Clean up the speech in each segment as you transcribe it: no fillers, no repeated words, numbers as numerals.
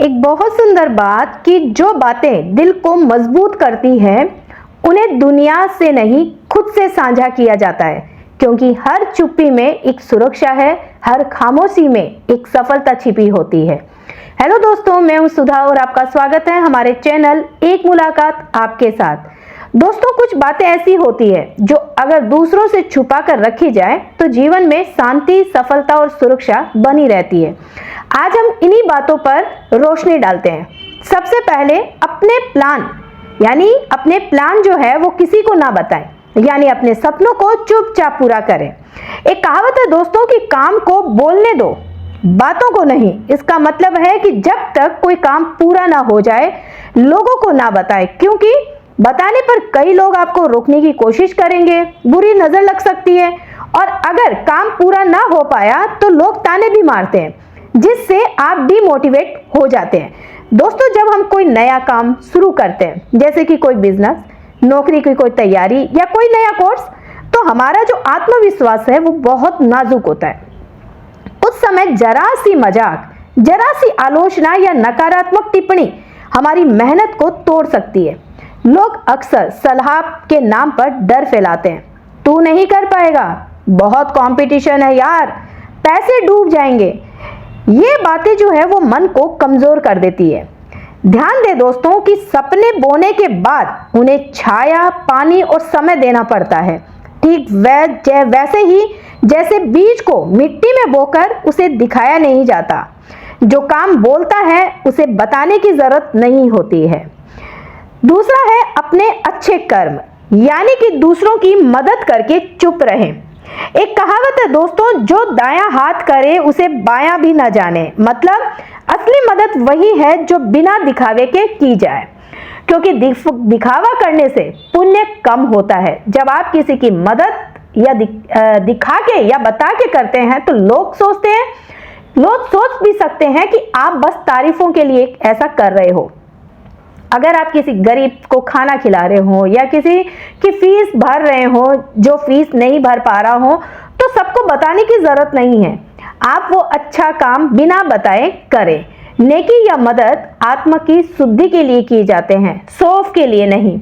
एक बहुत सुंदर बात कि जो बातें दिल को मजबूत करती हैं, उन्हें दुनिया से नहीं खुद से साझा किया जाता है, क्योंकि हर चुप्पी में एक सुरक्षा है, हर खामोशी में एक सफलता छिपी होती है। हेलो दोस्तों, मैं हूं सुधा और आपका स्वागत है हमारे चैनल एक मुलाकात आपके साथ। दोस्तों, कुछ बातें ऐसी होती है जो अगर दूसरों से छुपा कर रखी जाए तो जीवन में शांति, सफलता और सुरक्षा बनी रहती है। आज हम इन्हीं बातों पर रोशनी डालते हैं। सबसे पहले अपने प्लान जो है वो किसी को ना बताएं, यानी अपने सपनों को चुपचाप पूरा करें। एक कहावत है दोस्तों कि काम को बोलने दो, बातों को नहीं। इसका मतलब है कि जब तक कोई काम पूरा ना हो जाए, लोगों को ना बताएं, क्योंकि बताने पर कई लोग आपको रोकने की कोशिश करेंगे, बुरी नजर लग सकती है, और अगर काम पूरा ना हो पाया तो लोग ताने भी मारते हैं, जिससे आप डिमोटिवेट हो जाते हैं। दोस्तों, जब हम कोई नया काम शुरू करते हैं, जैसे कि कोई बिजनेस, नौकरी की कोई तैयारी या कोई नया कोर्स, तो हमारा जो आत्मविश्वास है वो बहुत नाजुक होता है। उस समय जरा सी मजाक, जरा सी आलोचना या नकारात्मक टिप्पणी हमारी मेहनत को तोड़ सकती है। लोग अक्सर सलाह के नाम पर डर फैलाते हैं। तू नहीं कर पाएगा, बहुत कंपटीशन है यार, पैसे डूब जाएंगे। ये बातें जो है वो मन को कमजोर कर देती है। ध्यान दें दोस्तों कि सपने बोने के बाद उन्हें छाया, पानी और समय देना पड़ता है। ठीक वैसे ही जैसे बीज को मिट्टी में बोकर उसे दिखाया नहीं जाता। जो काम बोलता है उसे बताने की जरूरत नहीं होती है। दूसरा है अपने अच्छे कर्म, यानी कि दूसरों की मदद करके चुप रहें। एक कहावत है दोस्तों, जो दायां हाथ करे उसे बायां भी ना जाने। मतलब असली मदद वही है जो बिना दिखावे के की जाए, क्योंकि दिखावा करने से पुण्य कम होता है। जब आप किसी की मदद या दिखा के या बता के करते हैं तो लोग सोच भी सकते हैं कि आप बस तारीफों के लिए ऐसा कर रहे हो। अगर आप किसी गरीब को खाना खिला रहे हो या किसी की फीस भर रहे हो जो फीस नहीं भर पा रहा हो, तो सबको बताने की जरूरत नहीं है। आप वो अच्छा काम बिना बताए करें। नेकी या मदद आत्मा की शुद्धि के लिए की जाते हैं, शौक के लिए नहीं।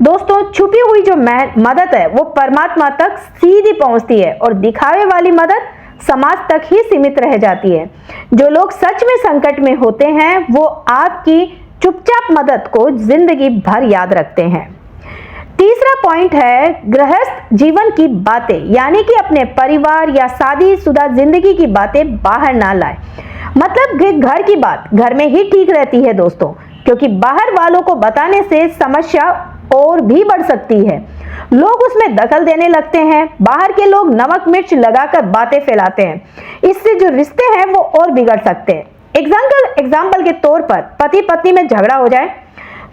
दोस्तों, छुपी हुई जो मदद है वो परमात्मा तक सीधी पहुंचती है, और दिखावे वाली मदद समाज तक ही सीमित रह जाती है। जो लोग सच में संकट में होते हैं वो आपकी चुपचाप मदद को जिंदगी भर याद रखते हैं। तीसरा पॉइंट है गृहस्थ जीवन की बातें, यानी कि अपने परिवार या शादीशुदा जिंदगी की बातें बाहर ना लाएं। मतलब घर की बात घर में ही ठीक रहती है दोस्तों, क्योंकि बाहर वालों को बताने से समस्या और भी बढ़ सकती है। लोग उसमें दखल देने लगते हैं। बाहर के लोग नमक मिर्च लगाकर बातें फैलाते हैं। इससे जो रिश्ते हैं वो और बिगड़ सकते हैं। एग्जाम्पल के तौर पर पति पत्नी में झगड़ा हो जाए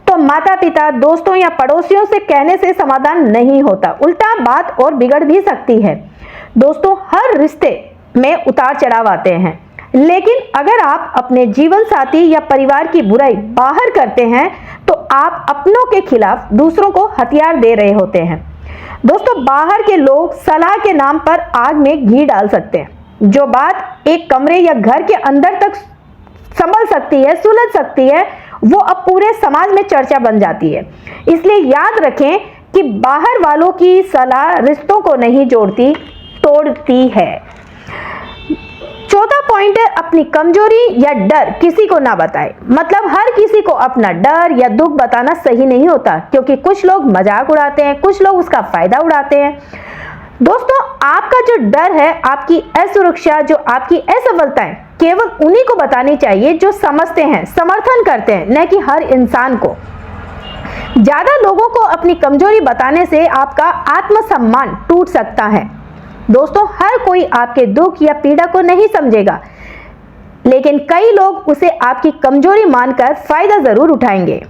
तो माता पिता, दोस्तों या पड़ोसियों से कहने से समाधान नहीं होता, उल्टा बात और बिगड़ भी सकती है। दोस्तों, हर रिश्ते में उतार चढ़ाव आते हैं, लेकिन अगर आप अपने जीवन साथी या परिवार की बुराई बाहर करते हैं तो आप अपनों के खिलाफ दूसरों को हथियार दे रहे होते हैं। दोस्तों, बाहर के लोग सलाह के नाम पर आग में घी डाल सकते हैं। जो बात एक कमरे या घर के अंदर तक संभल सकती है, सुलझ सकती है, वो अब पूरे समाज में चर्चा बन जाती है। इसलिए याद रखें कि बाहर वालों की सलाह रिश्तों को नहीं जोड़ती, तोड़ती है। चौथा पॉइंट है अपनी कमजोरी या डर किसी को ना बताएं। मतलब हर किसी को अपना डर या दुख बताना सही नहीं होता, क्योंकि कुछ लोग मजाक उड़ाते हैं, कुछ लोग उसका फायदा उड़ाते हैं। दोस्तों, आपका जो डर है, आपकी असुरक्षा, जो आपकी असफलताएं, केवल उन्हीं को बतानी चाहिए जो समझते हैं, समर्थन करते हैं, न कि हर इंसान को। ज्यादा लोगों को अपनी कमजोरी बताने से आपका आत्मसम्मान टूट सकता है। दोस्तों, हर कोई आपके दुख या पीड़ा को नहीं समझेगा, लेकिन कई लोग उसे आपकी कमजोरी मानकर फायदा जरूर उठाएंगे।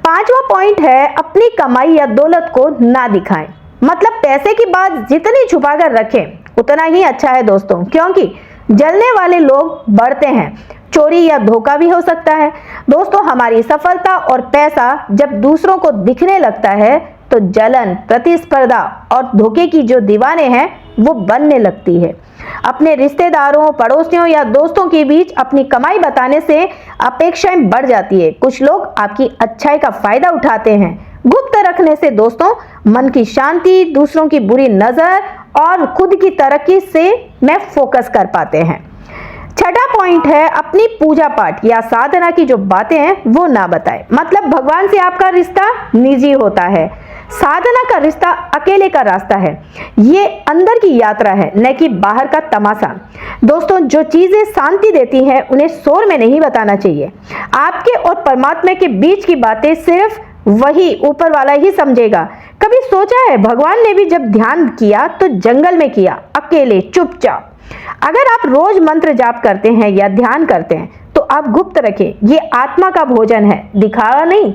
पांचवा पॉइंट है अपनी कमाई या दौलत को ना दिखाएं। मतलब पैसे की बात जितनी छुपा कर रखें उतना ही अच्छा है दोस्तों, क्योंकि जलने वाले लोग बढ़ते हैं। चोरी या धोखा भी हो सकता है। दोस्तों, हमारी सफलता और पैसा जब दूसरों को दिखने लगता है तो जलन, प्रतिस्पर्धा और धोखे की जो दीवारें हैं वो बनने लगती है। अपने रिश्तेदारों, पड़ोसियों या दोस्तों के बीच अपनी कमाई बताने से अपेक्षाएं बढ़ जाती है। कुछ लोग आपकी अच्छाई का फायदा उठाते हैं। गुप्त रखने से दोस्तों मन की शांति, दूसरों की बुरी नजर और खुद की तरक्की से में फोकस कर पाते हैं। छठा पॉइंट है, अपनी पूजा पाठ या साधना की जो बातें हैं वो ना बताएं। मतलब भगवान से आपका रिश्ता निजी होता है, साधना का रिश्ता अकेले का रास्ता है। ये अंदर की यात्रा है, न कि बाहर का तमाशा। दोस्तों, जो चीजें शांति देती हैं उन्हें शोर में नहीं बताना चाहिए। आपके और परमात्मा के बीच की बातें सिर्फ वही ऊपर वाला ही समझेगा। कभी सोचा है भगवान ने भी जब ध्यान किया तो जंगल में किया, अकेले चुपचाप। अगर आप रोज मंत्र जाप करते हैं या ध्यान करते हैं तो आप गुप्त रखें, ये आत्मा का भोजन है, दिखावा नहीं।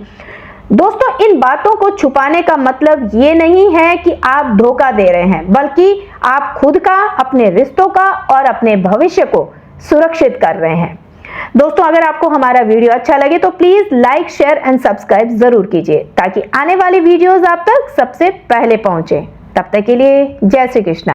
दोस्तों, इन बातों को छुपाने का मतलब ये नहीं है कि आप धोखा दे रहे हैं, बल्कि आप खुद का, अपने रिश्तों का और अपने भविष्य को सुरक्षित कर रहे हैं। दोस्तों, अगर आपको हमारा वीडियो अच्छा लगे तो please like, share and subscribe जरूर कीजिए, ताकि आने वाली वीडियोस आप तक सबसे पहले पहुंचे। तब तक के लिए जय श्री कृष्ण।